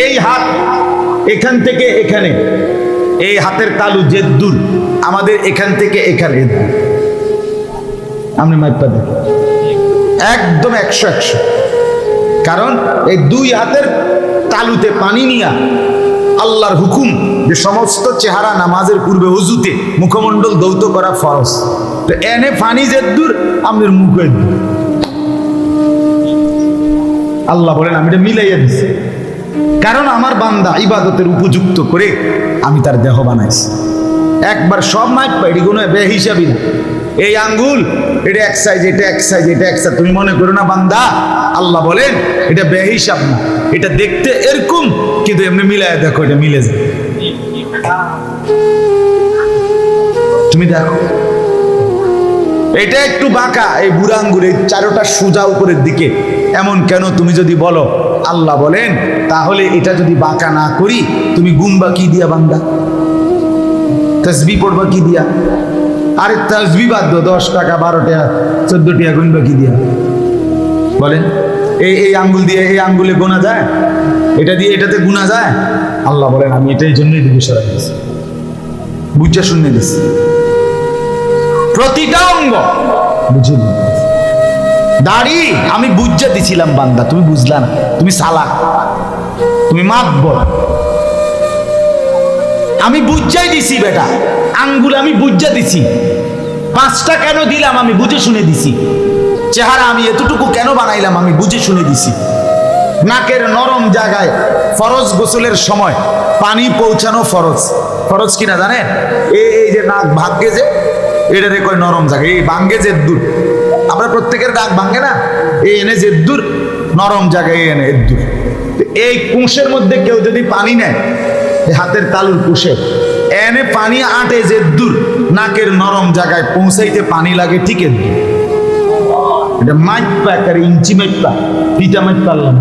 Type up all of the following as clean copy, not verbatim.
এই হাত এখান থেকে এখানে, এই হাতের তালু যে দূর আমাদের এখান থেকে এখানে আপনি মাইপা দেখেন একদম 100-100। কারণ এই দুই হাতের তালুতে পানি নিয়া আল্লাহর হুকুম যে সমস্ত চেহারা নামাজের পূর্বে ওযুতে মুখমণ্ডল দৌত করা ফরজ। তো এনে পানি যে দূর আমাদের মুখের দূর, আল্লাহ বলেন আমি এটা মিলাইয়া দিছি, কারণ আমার বান্দা ইবাদতের উপযুক্ত করে আমি তার দেহ বানাইছি। একবার সব মাইপা, এটি কোনো বেহিসাবি না। এই আঙ্গুল এটা এক সাইজ, এটা এক সাইজ, এটা এক সাইজ, তুমি মনে করো না বান্দা। আল্লাহ বলেন এটা বেহিসাব না, এটা দেখতে এরকম, কিন্তু এমনি মিলায় দেখো এটা মিলে যায়। তুমি দেখো এটা একটু বাঁকা, এই বুড়া আঙ্গুল এই চারোটা সোজা উপরের দিকে এমন কেন? তুমি যদি বলো, আল্লাহ বলেন তাহলে এটা যদি বাঁকা না করি তুমি গুনবা কি দিয়া বান্দা? তাসবিহ পড়বা কি দিয়া? আরে তাসবিহ বাদ দাও, 10 টাকা 12 টাকা 14 টাকা গুনবা কি দিয়া বলেন? এই আঙ্গুল দিয়ে এই আঙ্গুলে গোনা যায়? এটা দিয়ে এটাতে গুনা যায়? আল্লাহ বলেন আমি এটাই জন্যই দিকে সরাই দিয়েছি, বুঝা শুনে দিছি প্রতিটা অঙ্গ বুঝে। দাড়ি আমি বুঝা দিছিলাম বান্দা, তুমি বুঝলা না, তুমি সালাক, তুমি মাতবর। আমি বুঝাই দিছি বেটা, আঙ্গুল আমি বুঝা দিছি। 5টা কেন দিলাম আমি বুঝে শুনে দিছি। চেহারা আমি এতটুকু কেন বানাইলাম আমি বুঝে শুনে দিছি। নাকের নরম জায়গায় ফরজ গোসলের সময় পানি পৌঁছানো ফরজ। ফরজ কিনা জানেন? এই যে নাক ভাগ্যে যে এটারে কয় নরম জায়গা, এই ভাঙ্গে যে দূর, আমরা প্রত্যেকের নাক ভাঙ্গে না, এই এনে যে দূর নরম জায়গায় এনে দূর। এই কুশের মধ্যে কেউ যদি পানি নেয়, হাতের তালুর কুশে এনে পানি আটে যে দূর, নাকের নরম জায়গায় পৌঁছাইতে পানি লাগে ঠিক এর দূর। এটা মাইপা একারে ইঞ্চি মাইপা পিটা মাইপা আল্লাহ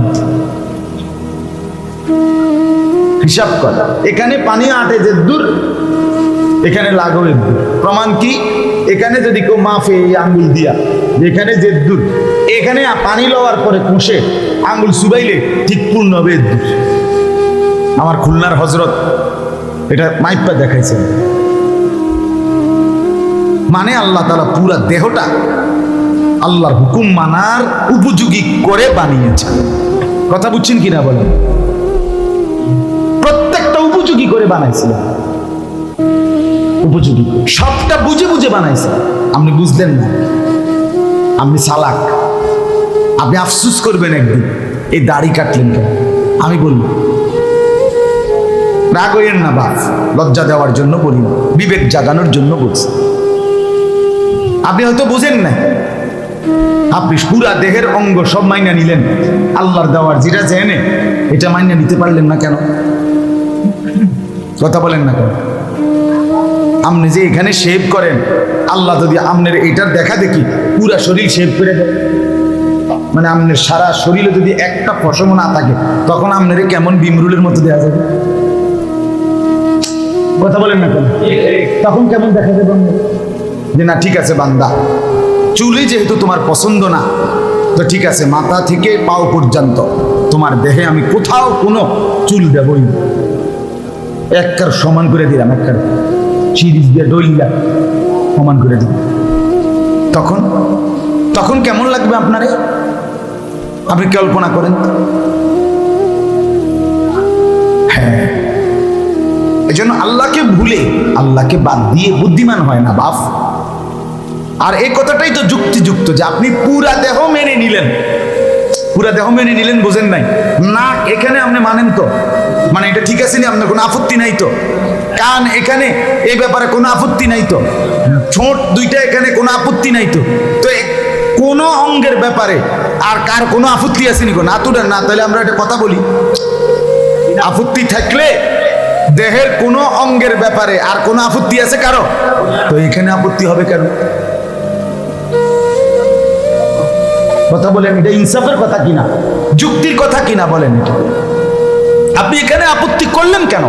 হিসাব কর। এখানে পানি আটে যে দূর, এখানে লাগো এর দূর। প্রমাণ কি? এখানে যদি কেউ মাফে এই আঙ্গুল দিয়া এখানে যে দূর, এখানে পানি লওয়ার পরে কুশে আঙ্গুল সুবাইলে ঠিক পূর্ণ হবে এর দূর। আমার খুলনার হজরত এটা মাইপা দেখাইছেন। মানে আল্লাহ তাআলা পুরা দেহটা আল্লাহর হুকুম মানার উপযোগী করে বানিয়েছে। কথা বুঝছেন কিনা বলেন? প্রত্যেকটা উপযোগী করে বানাইছিল, উপযোগী সবটা বুঝে বুঝে বানাইছে। আপনি বুঝলেন না, আপনি সালাক, আপনি আফসুস করবেন একদিন এই দাড়ি কাটলেন কেন। আমি বলবো রাগ হইয়েন না বাপ, লজ্জা দেওয়ার জন্য বলি, বিবেক জাগানোর জন্য বলছি। আপনি হয়তো বুঝেন না, আপনি পুরা দেহের অঙ্গ সব মাইনা নিলেন, আল্লাহর দেওয়ার যেটা জেনে এটা মাইনা নিতে পারলেন না কেন? কথা বলেন না কেন? আপনি যে এখানে শেভ করেন, আল্লাহ যদি আপনার এটার দেখা দেখি পুরা শরীর শেভ করে দেয়, মানে আপনার সারা শরীরে যদি একটা পশম না থাকে, তখন আপনার কেমন বিমরুলের মতো দেওয়া যাবে? কথা বলেন না কেন? তখন কেমন দেখা যাবে যে না ঠিক আছে বান্দা, চুলে যেহেতু তোমার পছন্দ না, তো ঠিক আছে মাথা থেকে পাও পর্যন্ত তোমার দেহে আমি কোথাও কোনো চুল দেবই না, একবার সমান করে দিলাম, একবার সিরিজ দিয়ে ডলিয়া সমান করে দিলাম। তখন তখন কেমন লাগবে আপনারে? আপনি কল্পনা করেন। হ্যাঁ, এই জন্য আল্লাহকে ভুলে আল্লাহকে বাদ দিয়ে বুদ্ধিমান হয় না বাপ। আর এই কথাটাই তো যুক্তিযুক্ত যে আপনি পুরা দেহ মেনে নিলেন, পুরা দেহ মেনে নিলেন, বোঝেন নাই? না এখানে আপনি মানেন তো, মানে এটা ঠিক আছে না, আপনার কোনো আপত্তি নাই তো? কান এখানে এই ব্যাপারে কোনো আপত্তি নাই তো? ঠোঁট দুইটা এখানে কোনো আপত্তি নাই তো? তো কোনো অঙ্গের ব্যাপারে আর কার কোনো আপত্তি আসেনি? না তোটা না, তাহলে আমরা একটা কথা বলি, আপত্তি থাকলে দেহের কোনো অঙ্গের ব্যাপারে আর কোনো আপত্তি আছে কারো, তো এখানে আপত্তি হবে কেন? কথা বলেন, এটা ইনসাফের কথা কিনা, যুক্তির কথা কিনা বলেন? এটা আপনি এখানে আপত্তি করলেন কেন?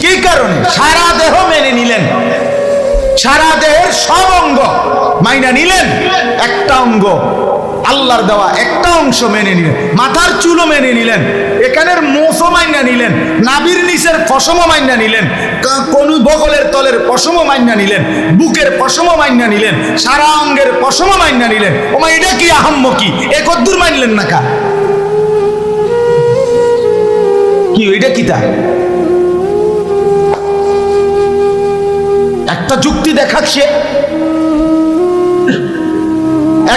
কি কারণে? সারা দেহ মেনে নিলেন, সারা দেহের সব অঙ্গ মাইনা নিলেন, একটা অঙ্গ আল্লাহর দেওয়া একটা অংশ মেনে নিলেন, মাথার চুলও মেনে নিলেন, এখানের মাইন্যা নিলেন, নাভির নিচের পশমও মাইন্যা নিলেন, কোন বগলের তলের পশমও মাইন্যা নিলেন, বুকের পশমও মাইন্যা নিলেন, সারা অঙ্গের পশমও মাইন্যা নিলেন। ওমা এটা কি আহাম্মকি, এ কদ্দুর মানলেন না কা? কি এটা কি তা? একটা যুক্তি দেখাচ্ছে,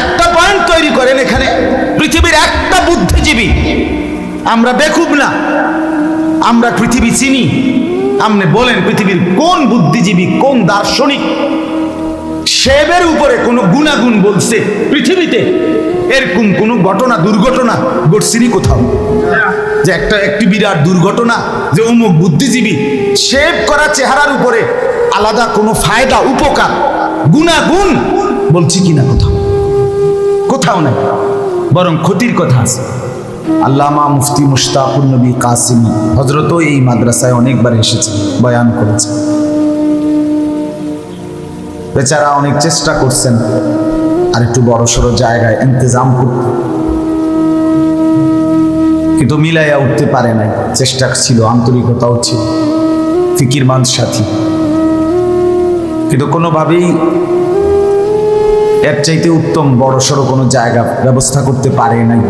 একটা পয়েন্ট তৈরি করেন এখানে। পৃথিবীর একটা বুদ্ধিজীবী, আমরা বেকুব না, আমরা পৃথিবী চিনি। আপনি বলেন পৃথিবীর কোন বুদ্ধিজীবী, কোন দার্শনিক সেবের উপরে কোনো গুণাগুণ বলছে পৃথিবীতে? এরকম কোনো ঘটনা, দুর্ঘটনা ঘটছিনি কোথাও? যে একটি বিরাট দুর্ঘটনা, যে অমুক বুদ্ধিজীবী শেভ করা চেহারার উপরে আলাদা কোনো ফায়দা, উপকার, গুণাগুণ বলছি কিনা কোথাও? কোথাও নাই, বরং ক্ষতির কথা আছে। আল্লামা মুফতি মুশতাকুর নবী কাসিমি হযরতও এই মাদ্রাসায় অনেকবার এসেছে, বয়ান করেছে। বেচারা অনেক চেষ্টা করছেন আর একটু বড়সড় জায়গায় ইন্তজাম করতে, কিন্তু মিলাইয়া উঠতে পারে নাই। চেষ্টা ছিল, আন্তরিকতাও ছিল, ফিকিরমান সাথী, কিন্তু কোনোভাবেই এর চাইতে উত্তম বড়সড় কোনো জায়গা ব্যবস্থা করতে পারে নাই।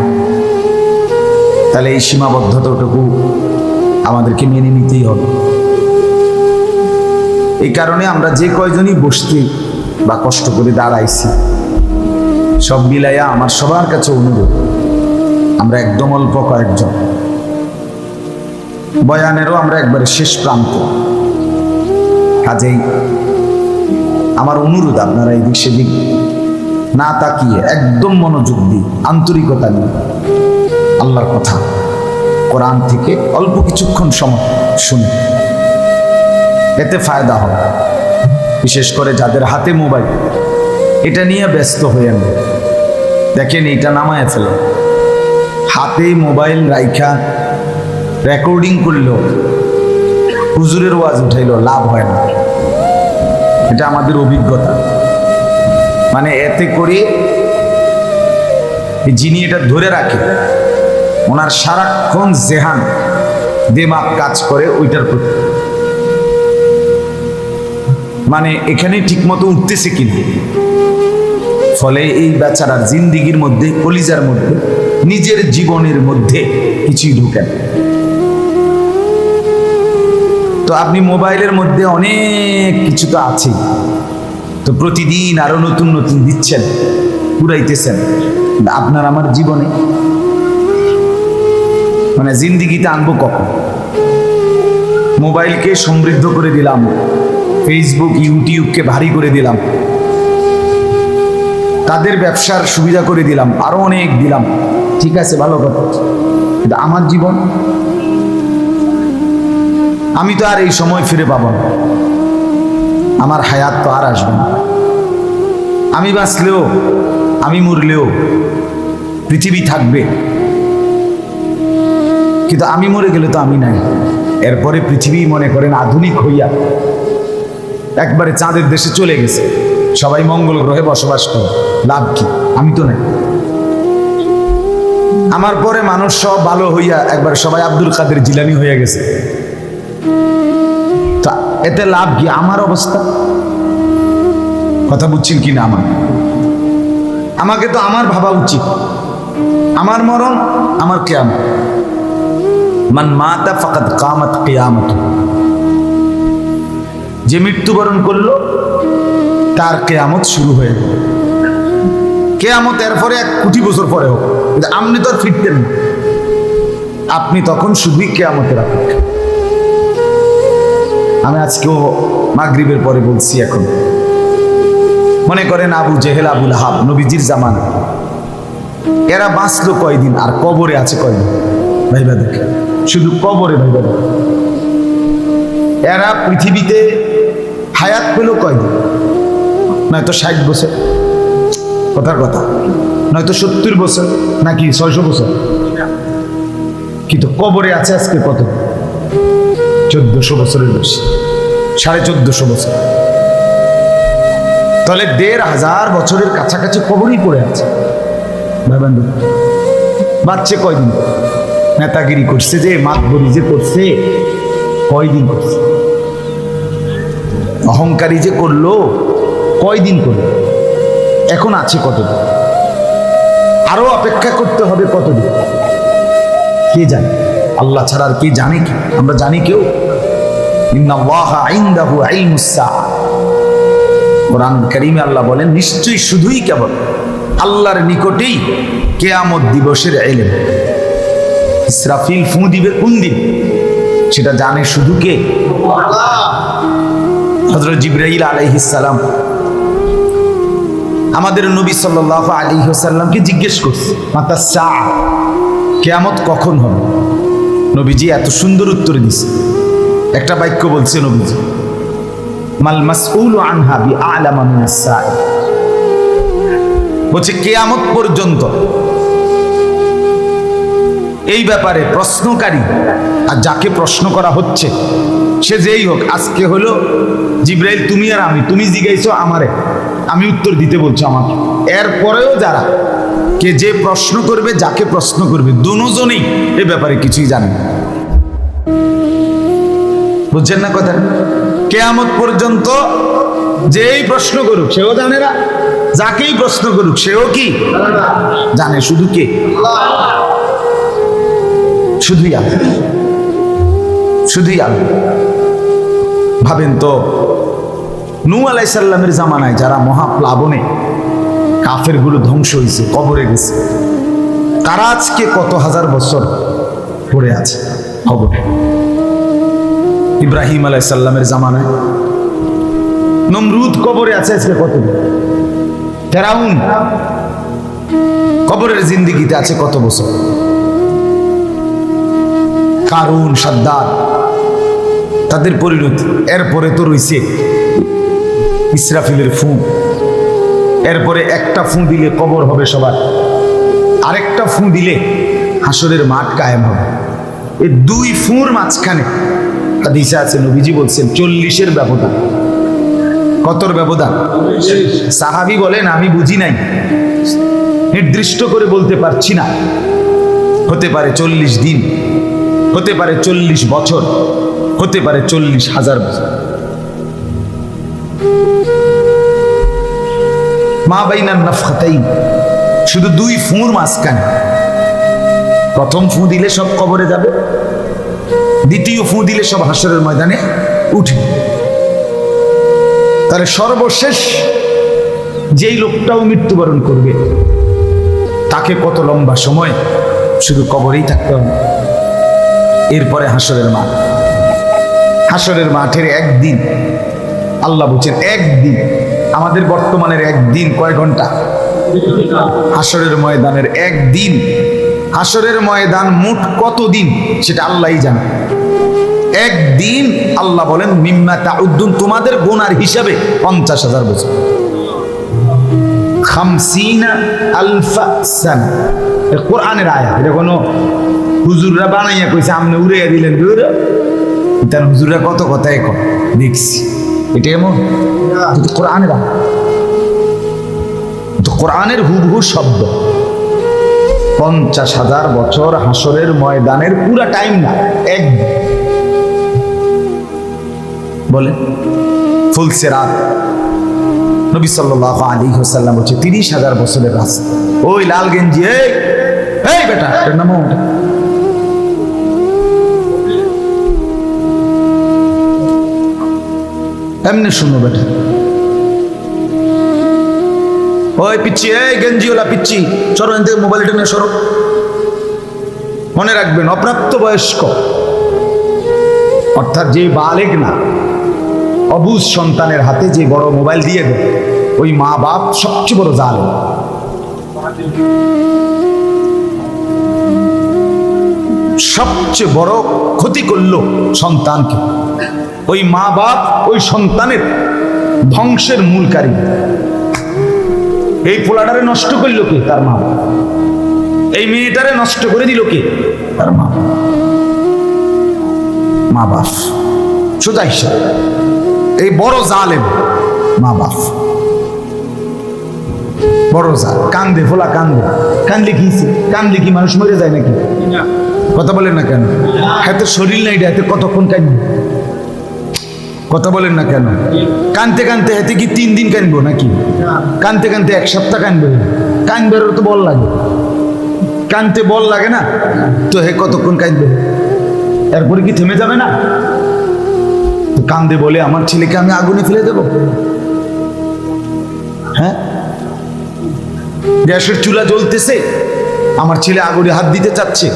তাহলে এই সীমাবদ্ধতাটুকু আমাদেরকে মেনে নিতেই হবে। এই কারণে আমরা যে কয়জনই বসতে বা কষ্ট করে দাঁড়াইছি, সব মিলাইয়া আমার সবার কাছে অনুরোধ, আমরা একদম অল্প কয়েকজন, বয়ানেরও আমরা একবারে শেষ প্রান্ত। কাজেই আমার অনুরোধ, আপনারা এদিক সেদিক না তাকিয়ে একদম মনোযোগ দিয়ে, আন্তরিকতা নিয়ে আল্লাহর কথা কোরআন থেকে অল্প কিছুক্ষণ সময় শুনে, এতে ফায়দা হবে। বিশেষ করে যাদের হাতে মোবাইল, এটা নিয়ে ব্যস্ত হয়ে না, দেখেন এটা নামায় ফেল, হাতে মোবাইল রাইখা রেকর্ডিং করলো, হুজুরের ওয়াজ উঠাইলো, লাভ হয় না। এটা আমাদের অভিজ্ঞতা। মানে এতে করে যিনি এটা ধরে রাখে, ওনার সারাক্ষণ জেহান, দিমাগ কাজ করে ওইটার প্রতি, মানে এখানে ঠিক মতো উঠতেছে কিনা। ফলে এই বেচারার জিন্দিগির মধ্যে, কলিজার মধ্যে, নিজের জীবনের মধ্যে কিছুই ঢুকেন। তো আপনি মোবাইলের মধ্যে অনেক কিছু তো আছেই, তো প্রতিদিন আরো নতুন নতুন দিচ্ছেন, পুরাইতেছেন। আপনার আমার জীবনে মানে জিন্দিগিতে আনবো কখন? মোবাইলকে সমৃদ্ধ করে দিলাম, ফেসবুক ইউটিউবকে ভারী করে দিলাম, তাদের ব্যবসার সুবিধা করে দিলাম, আরো অনেক দিলাম, ঠিক আছে, ভালো কথা। কিন্তু আমার জীবন, আমি তো আর এই সময় ফিরে পাবো না, আমার হায়াত তো আর আসবে না। আমি বাঁচলেও, আমি মরলেও পৃথিবী থাকবে, কিন্তু আমি মরে গেলে তো আমি নাই। এরপরে পৃথিবী মনে করেন আধুনিক হইয়া একবারে চাঁদের দেশে চলে গেছে, সবাই মঙ্গল গ্রহে বসবাস করে, লাভ কি? আমি তো নাই। আমার পরে মানুষ সব ভালো হইয়া একবার সবাই আব্দুল কাদের জিলানী হয়ে গেছে, তা এতে লাভ কি? আমার অবস্থা, কথা বুঝছেন কি না? আমাকে তো আমার ভাবা উচিত, আমার মরণ, আমার কিয়ামত। মান মাতা ফাকাদ কামাত কিয়ামতু, যে মৃত্যুবরণ করলো তার কিয়ামত শুরু হয়ে গেল। কিয়ামত এরপরে 1 কোটি বছর পরে হোক, কিন্তু আপনি তো আর ফিরতেন না, আপনি তখন শুধুই কিয়ামতের অপেক্ষা। আমি আজকেও মাগরিবের পরে বলছি, এখন মনে করেন আবু জেহেল, আবু লাহাব, নবীজির জামানা, এরা বাঁচলো কয়দিন আর কবরে আছে কয়দিন? ভাইবা দেখে, শুধু কবরে ভাইবা দেখে। এরা পৃথিবীতে হায়াত পেল কয়দিন? নয়তো 60 বছর, কথার কথা, নয়তো 70 বছর, নাকি 600 বছর। কিন্তু কবরে আছে আজকে কত? 1400 বছরের বেশি, 1450 বছর। তাহলে 1500 বছরের কাছাকাছি কবরই পড়ে আছে। ভাই বান্ধব, বাচ্চে কয়দিন? নেতাগিরি করছে, যে মাতবরি যে করছে, কয়দিন করছে? অহংকারী যে করলো, কয়দিন করলো? এখন আছে কতদিন? আরো অপেক্ষা করতে হবে কতদিন? কে জানে? আল্লাহ ছাড়া আর কে জানে? কি আমরা জানি কেউ? ইন্নাল্লাহা ইনদাহু ইলমুস সাআ। কোরআন কারীমে আল্লাহ বলেন, নিশ্চয়ই শুধুই কেবল আল্লাহর নিকটেই কিয়ামত দিবসের ইলম। ইসরাফিল ফু দিবে কোন দিন, সেটা জানে শুধু কে? আল্লাহ। হযরত জিবরাইল আলাইহিস সালাম আমাদের নবী সাল্লাল্লাহু আলাইহি ওয়াসাল্লামকে জিজ্ঞেস করছে, মাতা সাআ, কিয়ামত কখন হবে? নবীজি এত সুন্দর উত্তর দিছে। একটা বাক্য বলছে নবীজি, মাল মাসউলু আনহা বিআলামা মিনাস সাইল। বলছে কিয়ামত পর্যন্ত এই ব্যাপারে প্রশ্নকারী আর যাকে প্রশ্ন করা হচ্ছে, সে যেই হোক, আজকে হলো জিবরাইল তুমি আর আমি, তুমি জিজ্ঞাসা আমারে, আমি উত্তর দিতে বলছো আমাকে, এরপরেও যারা কে যে প্রশ্ন করবে, যাকে প্রশ্ন করবে, দুজনেই এ ব্যাপারে কিছুই জানে না। বুঝছেন না কথা? কিয়ামত পর্যন্ত যেই প্রশ্ন করুক সেও জানে না, যাকেই প্রশ্ন করুক সেও কি জানে? শুধু কে? শুধুই আল্লাহ, শুধুই আল্লাহ। ভাবেন তো, নূহ আলাইহিস সালামের জামানায় যারা মহাপ্লাবনে কাফেরগুলো ধ্বংস হয়েছে, কবরে গেছে, তারা আজকে কত হাজার বছর পড়ে আছে কবরে। ইব্রাহিম আলাইহিস সালামের জামানায় নমরুদ কবরে আছে আজকে কতদিন। ফেরাউন কবরের জিন্দেগিতে আছে কত বছর। কারুন, সাদ্দাত, তাদের পরিণতি। এরপরে তো রয়েছে ইসরাফিলের ফু। এরপরে একটা ফু দিলে কবর হবে সবার, আরেকটা ফু দিলে হাসরের মাঠ কায়েম হবে। এই দুই ফুর মাঝখানে হাদিসে আছে, নবীজি বলছেন 40-এর ব্যবধান। কতর ব্যবধান? সাহাবী বলেন, আমি বুঝি নাই, নির্দিষ্ট করে বলতে পারছি না। হতে পারে 40 দিন, হতে পারে 40 বছর, হতে পারে 40,000 বছর। মা বাইনান নাফখাতাইন, শুধু দুই ফুঁর মাঝখানে। প্রথম ফু দিলে সব কবরে যাবে, দ্বিতীয় ফু দিলে সব হাসরের ময়দানে উঠে। তাহলে সর্বশেষ যেই লোকটাও মৃত্যুবরণ করবে, তাকে কত লম্বা সময় শুধু কবরেই থাকতে হবে। এরপরে হাসরের মাঠ। হাসরের মাঠের একদিন, আল্লাহ বলছেন একদিন। আমাদের বর্তমানের একদিন কয় ঘন্টা? হাসরের ময়দানের একদিন। হাসরের ময়দান মোট কত দিন সেটা আল্লাহই জানে। একদিন আল্লাহ বলেন মিম্মা তাউদ্দুন, তোমাদের গোনার হিসাবে 50,000 বছর। 50,000 সানা। কোরআনের আয়াত, এটা কোনো হুজুররা বানাইয়া কইছে, আমনে উড়াইয়া দিলেন। তার হুজুররা কত কথাই কয় দেখছি, এটা এমন কোরআনের আয়াত, কোরআনের হুবহু শব্দ। 50,000 বছর হাসরের ময়দানের পুরা টাইম না, এক বলে ফুলসে রাত। নবী সাল্লাল্লাহু আলাইহি ওয়াসাল্লাম বলছে 30,000 বছরের রাস্তা। ওই লাল গেঞ্জি, এই বেটা, এর নাম এমনি শুনো বেটা, ওই পিচ্ছি, এই গেঞ্জিওয়ালা পিচ্ছি, সরো এখান থেকে, মোবাইলটা নিয়ে সরো। মনে রাখবেন, অপ্রাপ্ত বয়স্ক অর্থাৎ যে বালেগ না, অবুঝ সন্তানের হাতে যে বড় মোবাইল দিয়ে দেয়, ওই মা বাপ সবচেয়ে বড় জালেম। সবচেয়ে বড় ক্ষতি করলো সন্তানকে। ওই মা বাপ ওই সন্তানের ধ্বংসের মূলকারী। এই পোলাটারে নষ্ট করলো কে? তার মা। এই মেয়েটারে নষ্ট করে দিল কে? তার মা। মা বাপ সোজা হিসাব। এই বড় জালেম মা বাপ, বড় জাল। কান্দে ফোলা, কান্দে, কান্দলে কি? কান্দলে কি মানুষ মরে যায় নাকি? কথা বলেন না কেন? হাতে শরীর নাই, হাতে কতক্ষণ কাঁদবে? কথা বলেন না কেন? কানতে কানতে হাতে কি 3 দিন কানবো নাকি? কানতে কানতে 1 সপ্তাহ কানবে? কানবেরও তো বল লাগে, কানতে বল লাগে না তো, হে কতক্ষণ কাঁদবে? এরপরে কি থেমে যাবে না? তো কান্দে বলে আমার ছেলেকে আমি আগুনে ফেলে দেব? হ্যাঁ, গ্যাসের চুলা জ্বলতেছে, আমার ছেলে আগুনে হাত দিতে চাচ্ছে,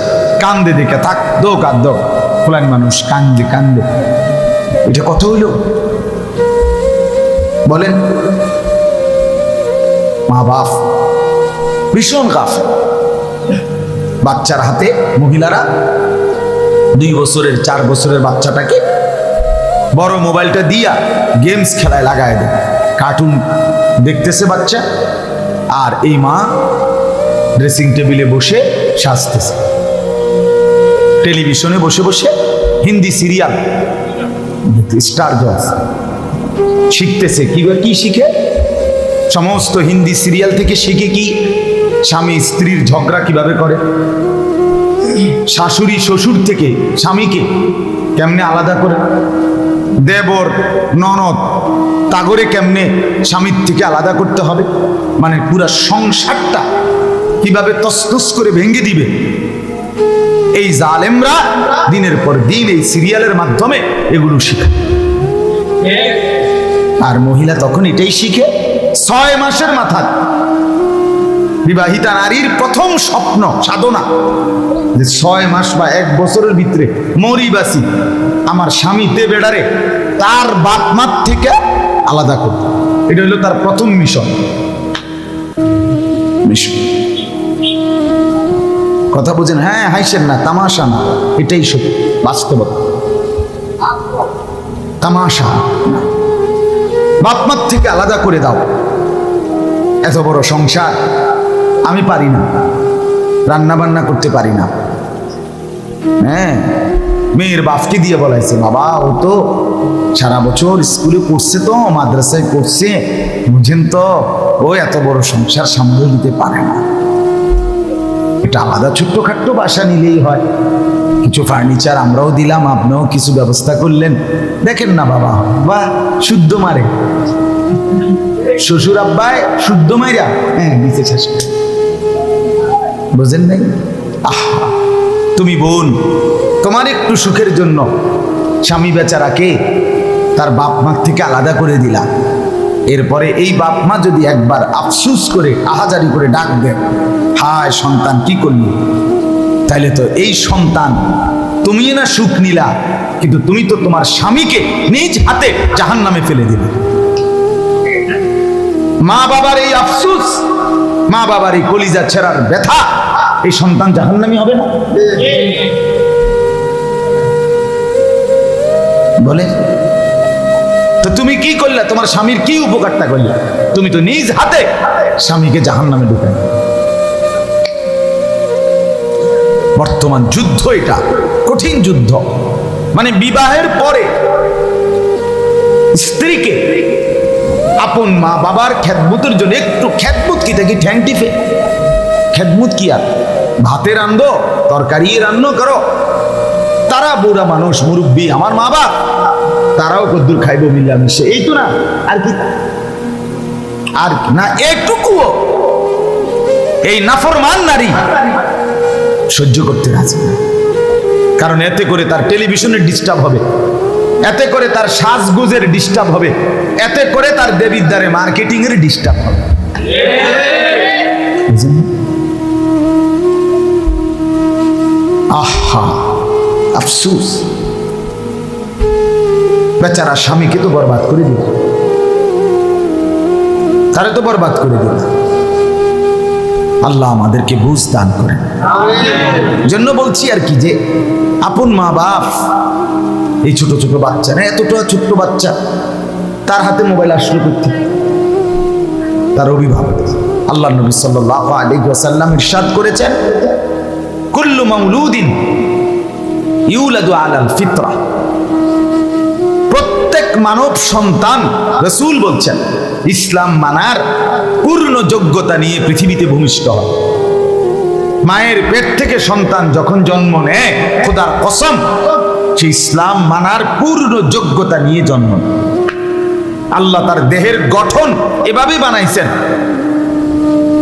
কান্দে দেখে থাক, দোক আর দোক, ফুলান মানুষ কান্দে কান্দে, এটা কত হইল বলেন? মা বাপ ভীষণ গাফেল। বাচ্চার হাতে মহিলারা 2 বছরের 4 বছরের বাচ্চাটাকে বড় মোবাইলটা দিয়া গেমস খেলায় লাগায় দেয়, কার্টুন দেখতেছে বাচ্চা, আর এই মা ড্রেসিং টেবিলে বসে সাজতেছে, টেলিভিশনে বসে বসে হিন্দি সিরিয়াল স্টার জলস শিখতেছে। কি শিখে? সমস্ত হিন্দি সিরিয়াল থেকে শিখে কি স্বামী স্ত্রীর ঝগড়া কিভাবে করে, শাশুড়ি শ্বশুর থেকে স্বামীকে কেমনে আলাদা করে, দেবর ননদ তাগরে কেমনে স্বামীর থেকে আলাদা করতে হবে, মানে পুরা সংসারটা কিভাবে তছনছ করে ভেঙে দিবে। এই জালেমরা দিনের পর দিন এই সিরিয়ালের মাধ্যমে এগুলো শিখে, আর মহিলা তখন এটাই শিখে 6 মাসের মাথায়। বিবাহিতা নারীর প্রথম স্বপ্ন সাধনা যে 6 মাস বা 1 বছরের ভিতরে মরি বাসি আমার স্বামীতে বেড়ারে তার বাপ মার থেকে আলাদা করতে, এটা হলো তার প্রথম মিশন। কথা বুঝেন? হ্যাঁ, হাইছেন না, তামাশা না, এটাই সত্যি বাস্তবতা, তামাশা। বাপ মার থেকে আলাদা করে দাও, এত বড় সংসার আমি পারি না, রান্না বান্না করতে পারি না। হ্যাঁ, মেয়ের বাপকে দিয়ে বলাইছে, বাবা ও তো সারা বছর স্কুলে পড়ছে, তো মাদ্রাসায় পড়ছে, বুঝেন তো, ও এত বড় সংসার সামলে দিতে পারে না। এটা আলাদা ছোট্টখাট্ট বাসা নিলেই হয়, কিছু ফার্নিচার আমরাও দিলাম, আপনিও কিছু ব্যবস্থা করলেন, দেখেন না বাবা, বা শুদ্ধ মারে শ্বশুর আব্বায়, শুদ্ধ মাইরা, হ্যাঁ নিচে শেষ, বুঝেন নাই? আহা, তুমি বোন, তোমার একটু সুখের জন্য স্বামী বেচারাকে তার বাপ মার থেকে আলাদা করে দিলা, এরপরে এই বাপ মা যদি একবার আফসুস করে আহাজারি করে ডাক দেয়, হায় সন্তান কি করলি, তাইলে তো এই সন্তান তুমি না সুখ নিলা, কিন্তু তুমি তো তোমার স্বামীকে নিজ হাতে জাহান্নামে ফেলে দিলে। মা বাবার এই আফসুস, মা বাবার এই কলিজা ছেঁড়ার ব্যথা, এই সন্তান জাহান্নামী হবে না? বলে তো তুমি কি করলে, তোমার স্বামীর কি উপকারটা করলে? তুমি তো নিজ হাতে স্বামীকে জাহান্নামে ঢুকাই। বর্তমান যুদ্ধ, এটা কঠিন যুদ্ধ, মানে বিবাহের পরে স্ত্রীকে আপন মা বাবার খেদমতের জন্য একটু, খেদমত কি থাকি ঠ্যাং টিপে, খেদমত কি আর ভাতে রান্ধো, তরকারি রান্না করো, তারা বুড়া মানুষ মুরব্বী, আমার মা বাপ, তারাও কদ্দুর খাইবো মিলামিশে, এই তো না, আর কি, আর না একটুকুও এই নাফরমান নারী সহ্য করতে রাজি না। কারণ এতে করে তার টেলিভিশনের ডিস্টার্ব হবে, এতে করে তার সাজগোজের ডিস্টার্ব হবে, এতে করে তার দেবিদ্বারে মার্কেটিং এর ডিস্টার্ব হবে। আহা, আফসোস, বেচারা স্বামীকে তো বরবাদ করে দিল, তারে তো বরবাদ করে দিল। আল্লাহ আমাদেরকে বুঝ দান করেন। জন্য বলছি আর কি, যে আপন মা বাপ, এই ছোট ছোট বাচ্চা না, এতটা ছোট্ট বাচ্চা, তার হাতে মোবাইল আসলো করতে, তার অভিভাবক আল্লাহ নবী সাল্লাল্লাহু আলাইহি ওয়াসাল্লাম ইরশাদ করেছেন, কুল্লু মাউলুদিন ইউলাদু আলাল ফিতরা, প্রত্যেক মানব সন্তান, রাসূল বলছেন, ইসলাম মানার পূর্ণ যোগ্যতা নিয়ে পৃথিবীতে ভূমিষ্ঠ হয়। মায়ের পেট থেকে সন্তান যখন জন্ম নেয়, খোদার কসম সে ইসলাম মানার পূর্ণ যোগ্যতা নিয়ে জন্ম নেয়। আল্লাহ তার দেহের গঠন এভাবে বানাইছেন,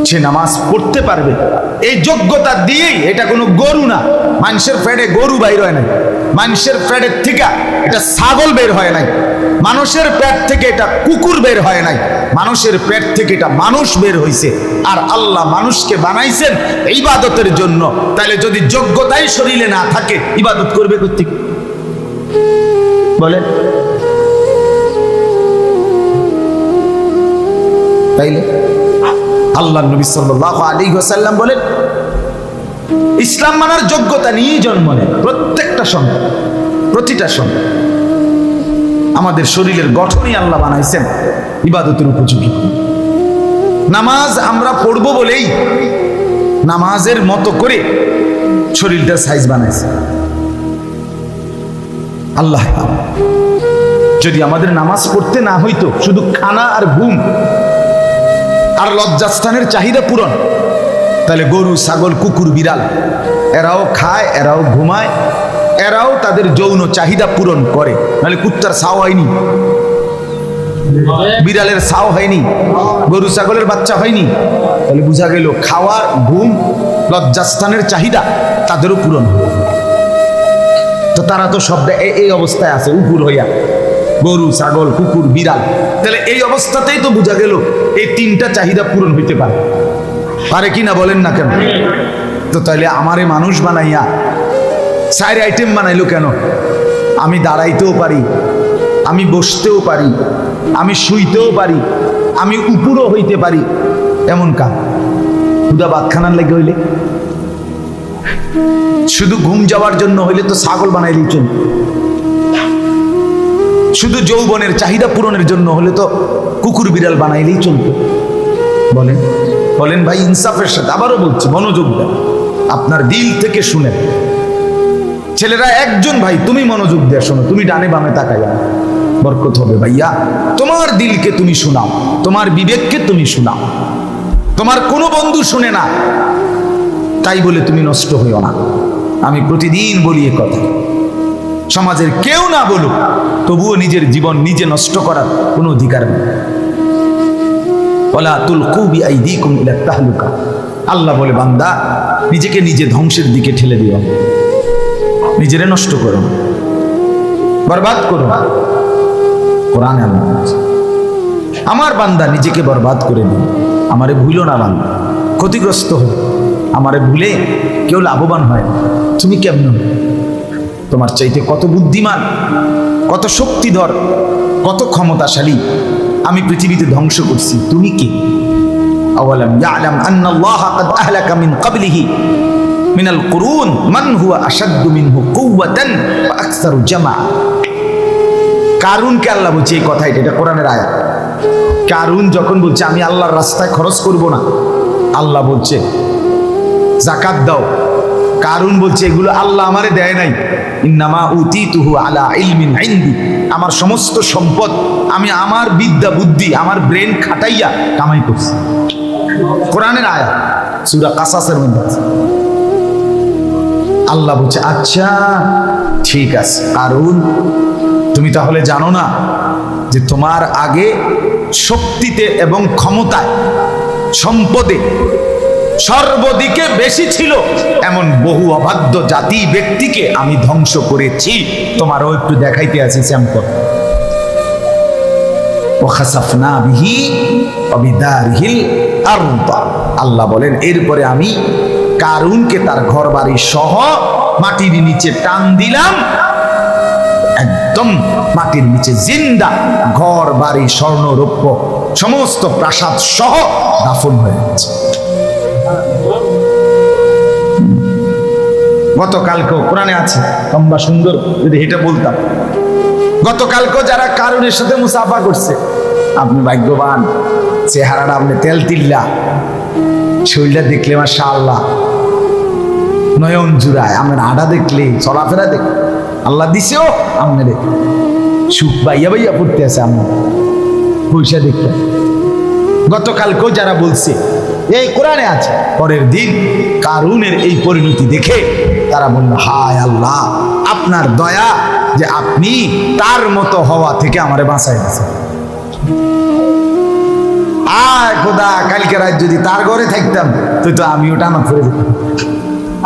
সে নামাজ পড়তে পারবে এই যোগ্যতা দিয়েই। এটা কোনো গরু না, মানুষের পেটে গরু বাইর হয় নাই, মানুষের পেটের থেকে এটা ছাগল বের হয় নাই, মানুষের পেট থেকে এটা কুকুর বের হয় নাই, মানুষের পেট থেকে এটা মানুষ বের হয়েছে। আর আল্লাহ মানুষকে বানাইছেন ইবাদতের জন্য। তাহলে যদি যোগ্যতাই শরীরে না থাকে, ইবাদত করবে কোত্থেকে বলেন? তাইলে আল্লাহ নবী সাল্লাল্লাহু আলাইহি ওয়াসাল্লাম বলেন, ইসলাম মানার যোগ্যতা নিয়ে জন্ম নেয় প্রত্যেকটা সন্তান, প্রতিটা সন্তান। আমাদের শরীরের গঠনই আল্লাহ বানাইছেন ইবাদতের উপযোগী। নামাজ আমরা পড়বো বলেই নামাজের মতো করে শরীরটা সাইজ বানাইছে আল্লাহ। যদি আমাদের নামাজ পড়তে না হইতো, শুধু খানা আর ঘুম আর লজ্জাস্থানের চাহিদা পূরণ, তাহলে গরু, ছাগল, কুকুর, বিড়াল এরাও খায়, এরাও ঘুমায়, এরাও তাদের যৌন চাহিদা পূরণ করে। নাহলে কুত্তার ছাও হয়নি, বিড়ালের ছাও হয়নি, গরু ছাগলের বাচ্চা হয়নি। তাহলে বোঝা গেল খাওয়া, ঘুম, লজ্জাস্থানের চাহিদা তাদেরও পূরণ হয়। তো তারা তো সব এই অবস্থায় আছে উপর হইয়া, গরু, ছাগল, কুকুর, বিড়াল। তাহলে এই অবস্থাতেই তো বোঝা গেল এই তিনটা চাহিদা পূরণ হইতে পারে কি না বলেন না কেন? তো তাহলে আমারে মানুষ বানাইয়া 4 আইটেম বানাইলো কেন? আমি দাঁড়াইতেও পারি, আমি বসতেও পারি, আমি শুইতেও পারি, আমি উপরও হইতে পারি, এমন কাজ খুদা বাদখানার লেগে হইলে? শুধু ঘুম যাওয়ার জন্য হইলে তো ছাগল বানাইলেই চল। শুধু যৌবনের চাহিদা পূরণের জন্য হলে তো কুকুর, বিড়াল বানাইলেই চলতো। বলেন বলেন ভাই, ইনসাফের সাথে আবারও বলছি, মনোযোগ দেন, আপনার দিল থেকে শুনেন। ছেলেরা একজন ভাই, তুমি মনোযোগ দিয়ে শোনো, তুমি ডানে বামে তাকাইয়া, বরকত হবে ভাইয়া। তোমার দিলকে তুমি শোনাও, তোমার বিবেককে তুমি শোনাও। তোমার কোনো বন্ধু শুনে না তাই বলে তুমি নষ্ট হইও না। আমি প্রতিদিন বলি এ কথা, সমাজের কেউ না বলুক, তবুও নিজের জীবন নিজে নষ্ট করার কোনো অধিকার নেই। ওয়ালা তুলকু বিআইদিকুম ইলা তাহলুকা। আল্লাহ বলে, বান্দা নিজেকে নিজে ধ্বংসের দিকে ঠেলে দিও, নিজেরে নষ্ট করো, বরবাদ করো। কোরআনে আল্লাহ বলছে, আমার বান্দা নিজেকে বরবাদ করে দিও, আমারে ভুলো না বান্দা, ক্ষতিগ্রস্ত হয়ে আমারে ভুলে কেউ লাভবান হয় না। তুমি কেমন? তোমার চাইতে কত বুদ্ধিমান, কত শক্তিধর, কত ক্ষমতাশালী আমি পৃথিবীতে ধ্বংস করছি, তুমি কি? আওয়ালাম ইয়ালাম আন্নাল্লাহা ক্বাদ আহলাকা মিন ক্বাবলিহি মিনাল কুরুন মান হুয়া আশাদ্দু মিনহু কুওয়াতান ওয়া আকসারু জামা। কারুনকে আল্লাহ বলছে এই কথা, এটা কোরআনের আয়াত। কারুন যখন বলছে আমি আল্লাহর রাস্তায় খরচ করব না, আল্লাহ বলছে যাকাত দাও, কারুন বলছে এগুলো আল্লাহ আমারে দেয় নাই, ইন্নামা উতিতুহু আলা ইলমিন ইনদি, আমার সমস্ত সম্পদ আমি আমার বিদ্যা বুদ্ধি, আমার ব্রেন খাটাইয়া কামাই করছি। কোরআনের আয়াত, সূরা কাসাসের মধ্যে আছে। আল্লাহ বলছে আচ্ছা ঠিক আছে কারুন, তুমি তাহলে জানো না যে তোমার আগে শক্তিতে এবং ক্ষমতায়, সম্পদে সর্বদিকে বেশি ছিল এমন বহু অবাধ্য জাতি ব্যক্তিকে আমি ধ্বংস করেছি। তোমারও একটু দেখাইতে আছি স্যাম্পল। ওয়াখাসাফনা বিহি ওয়া বিদারিহিল আরদ। আল্লাহ বলেন এরপরে আমি কারুনকে তার ঘর বাড়ি সহ মাটির নিচে টান দিলাম, একদম মাটির নিচে জিন্দা, ঘর বাড়ি স্বর্ণ রৌপ্য সমস্ত প্রাসাদ সহ দাফন হয়ে গেছে। গতকালকেও কোরআনে আছে, লম্বা সুন্দর, যদি এটা বলতাম, গতকালকেও যারা কারুনের সাথে মুসাফা করছে, আপনি ভাগ্যবান, চেহারাটা আপনি তেল তিল্লা, শরীরটা দেখলে মাশাআল্লাহ নয়ন জুড়ায়, আমার আডা দেখলে, চলাফেরা দেখলে আল্লাহ দিছেও আপনার সুখ বাইয়া বাইয়া পড়তে আছে, আপনার পয়সা দেখলে। গতকালকেও যারা বলছে এই কোরআনে আছে। পরের দিন কারুনের এই পরিণতি দেখে তারা বলল, হায় আল্লাহ, আপনার দয়া যে আপনি তার মতো হওয়া থেকে আমারে বাঁচাই দিয়েছেন। আয় খোদা, কালকে রাত যদি তার ঘরে থাকতাম তুই তো আমিও টানা পড়ে যেতাম।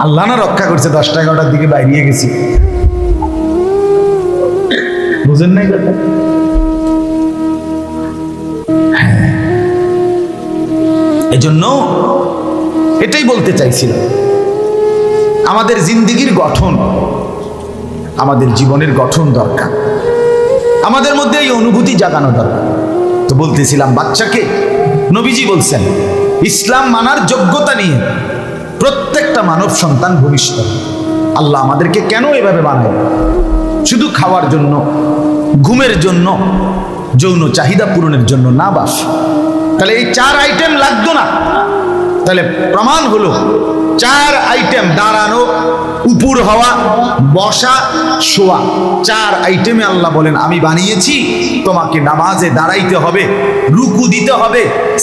আল্লাহ না রক্ষা করছে, 10টা-11টার দিকে বাইরে গেছি। বুঝেন নাই কথা? এজন্য এটাই বলতে চাইছিলাম, আমাদের জিন্দেগির গঠন, আমাদের জীবনের গঠন দরকার, আমাদের মধ্যে এই অনুভূতি জাগানো দরকার। তো বলতেছিলাম, বাচ্চাকে নবীজি বলছেন ইসলাম মানার যোগ্যতা নিয়ে প্রত্যেকটা মানব সন্তান ভূমিষ্ঠ। আল্লাহ আমাদেরকে কেন এভাবে বানায়? শুধু খাওয়ার জন্য, ঘুমের জন্য, যৌন চাহিদা পূরণের জন্য না বাস। তাহলে এই 4 আইটেম লাগতো না। তাহলে প্রমাণ হলো 4 আইটেম, দাঁড়ানো, উপর হওয়া, বসা, শোয়া, 4 আইটেমে আল্লাহ বলেন আমি বানিয়েছি তোমাকে নামাজে দাঁড়াইতে হবে, রুকু দিতে হবে,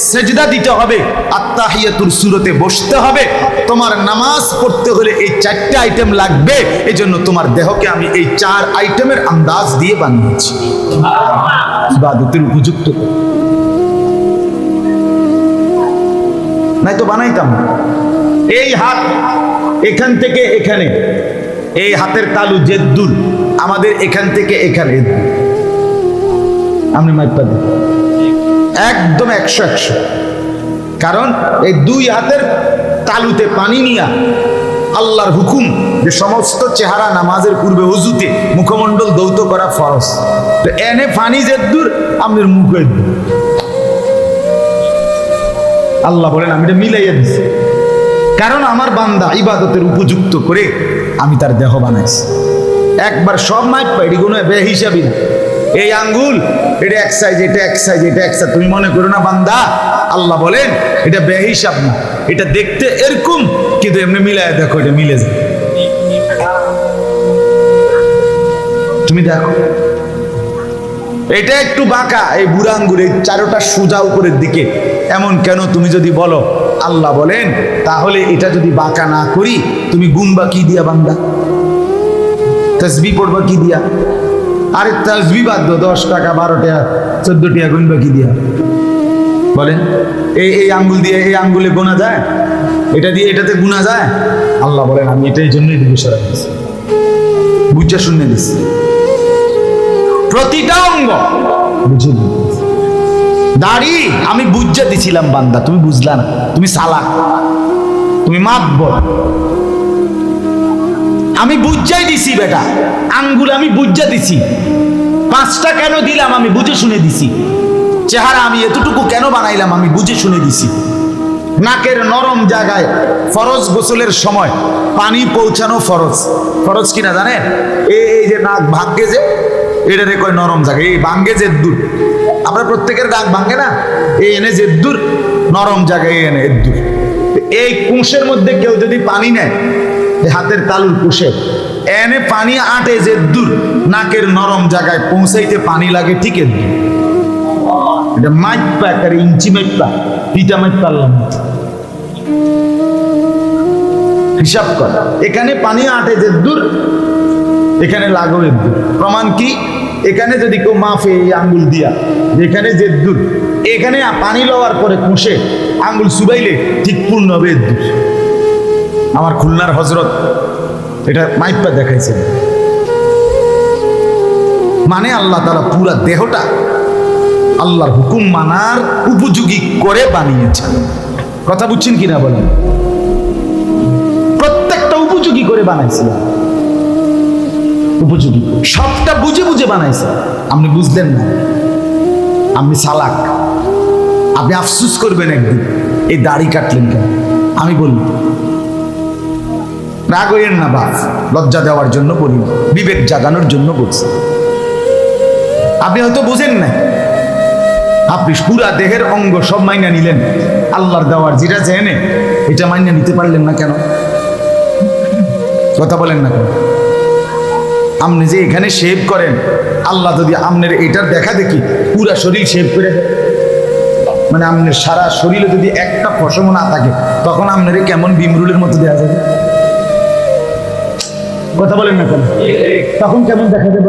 সেজদা দিতে হবে, আত্তাহিয়াতুর সূরতে বসতে হবে। তোমার নামাজ পড়তে হলে এই 4টা আইটেম লাগবে। এজন্য তোমার দেহকে আমি এই 4 আইটেমের আন্দাজ দিয়ে বানিয়েছি ইবাদতের উপযুক্ত। নাই তো বানাইতাম না। এই হাত এখান থেকে এখানে, এই হাতের তালু জেদ্দুর আমাদের এখান থেকে এখানে, আপনি মাইপা দেন একদম 100-100। কারণ এই 2 হাতের তালুতে পানি নিয়া আল্লাহর হুকুম যে সমস্ত চেহারা নামাজের পূর্বে ওযুতে মুখমণ্ডল দৌত করা ফরজ। তো এনে পানি জেদ্দুর আপনার মুখ দূর। আল্লাহ বলেন আমি এটা মিলাইয়া দিছি, কারণ আমার বান্দা ইবাদতের উপযুক্ত করে আমি তার দেহ বানাইছি। একবার সব মাইপ পাইডি কোনো বেহিসাবি না। এই আঙ্গুল এটা এক সাইজ, এটা এক সাইজ, এটা এক সাইজ, তুমি মনে করো না বান্দা। আল্লাহ বলেন এটা বেহিসাব না, এটা দেখতে এরকম, কিন্তু এমনি মিলাইয়া দেখো এটা মিলে যায়। তুমি দেখো এটা একটু বাঁকা, এই বুড়া আঙ্গুল, এই 4টা সোজা উপরের দিকে এমন কেন? তুমি যদি বলো, আল্লাহ বলেন তাহলে এটা যদি বাঁকা না করি তুমি গুনবা কি দিয়া বান্দা? তাসবিহ পড়বা কি দিয়া? আরে তাসবিহ বাদ দাও, 10 টাকা, 12 টাকা, 14 টাকা গুনবা কি দিয়া? বলেন এই আঙ্গুল দিয়ে এই আঙ্গুলে গোনা যায়? এটা দিয়ে এটাতে গুনা যায়? আল্লাহ বলেন আমি এটাই জন্যই দিবি সরাই দিচ্ছি, বুঝা শুনে দিচ্ছি। প্রতিটা অঙ্গ বুঝে দিচ্ছি। দাড়ি আমি বুঝা দিছিলাম বান্দা, তুমি বুঝলা না, তুমি সালাক, তুমি মাতবর। আমি বুঝাই দিছি বেটা, আঙ্গুল আমি বুঝা দিছি। 5টা কেন দিলাম আমি বুঝে শুনে দিছি। চেহারা আমি এতটুকু কেন বানাইলাম আমি বুঝে শুনে দিছি। নাকের নরম জায়গায় ফরজ গোসলের সময় পানি পৌঁছানো ফরজ। ফরজ কিনা জানেন? এই যে নাক ভাগ্যে যে এটা রে কয় নরম জায়গা, এই ভাঙ্গে যে দূর, আমরা প্রত্যেকের নাক ভাঙ্গে না, এই এনে যে দূর নরম জায়গায় এনে দূর। এই কুশের মধ্যে কেউ যদি পানি নেয়, হাতের তালুর কুশে এনে পানি আটে যে দূর, নাকের নরম জায়গায় পৌঁছাইতে পানি লাগে ঠিক এর দূর। এটা মাইপা, একটা ইঞ্চি মাইপা, পিটা মাইপা হিসাব কর। এখানে পানি আটে যে দূর, এখানে লাগো এর দূর। প্রমাণ কি? এখানে যদি কেউ মাফে এই আঙ্গুল দিয়া, এখানে যে দূর, এখানে পানি লওয়ার পরে কুশে আঙ্গুল সুবাইলে ঠিক পূর্ণ হবে এর দূর। আমার খুলনার হজরত এটা মাইপা দেখাইছে। মানে আল্লাহ তাআলা পুরা দেহটা আল্লাহর হুকুম মানার উপযোগী করে বানিয়েছেন। কথা বুঝছেন কিনা বলেন? প্রত্যেকটা উপযোগী করে বানাইছিল, উপযোগী, সবটা বুঝে বুঝে বানাইছে। আপনি বুঝলেন না, আপনি চালাক, আপনি আফসুস করবেন একদিন এই দাড়ি কাটলেন কেন। আমি বলব রাগ হইয়েন না বাপ, লজ্জা দেওয়ার জন্য বলি, বিবেক জাগানোর জন্য বলছি। আপনি হয়তো বুঝেন না, আপনি পুরা দেহের অঙ্গ সব মাইনা নিলেন, আল্লাহর দেওয়ার যেটা জেনে এটা মাইনা নিতে পারলেন না কেন? কথা বলেন না কেন? আপনি যে এখানে শেভ করেন, আল্লাহ যদি আপনার এটার দেখা দেখি পুরা শরীর শেভ করে মানে আপনার সারা শরীরে যদি একটা পশমও না থাকে তখন আপনার কেমন বিমরুলের মতো দেওয়া যাবে? কথা বলেন না কেন? তখন কেমন দেখা যাবে?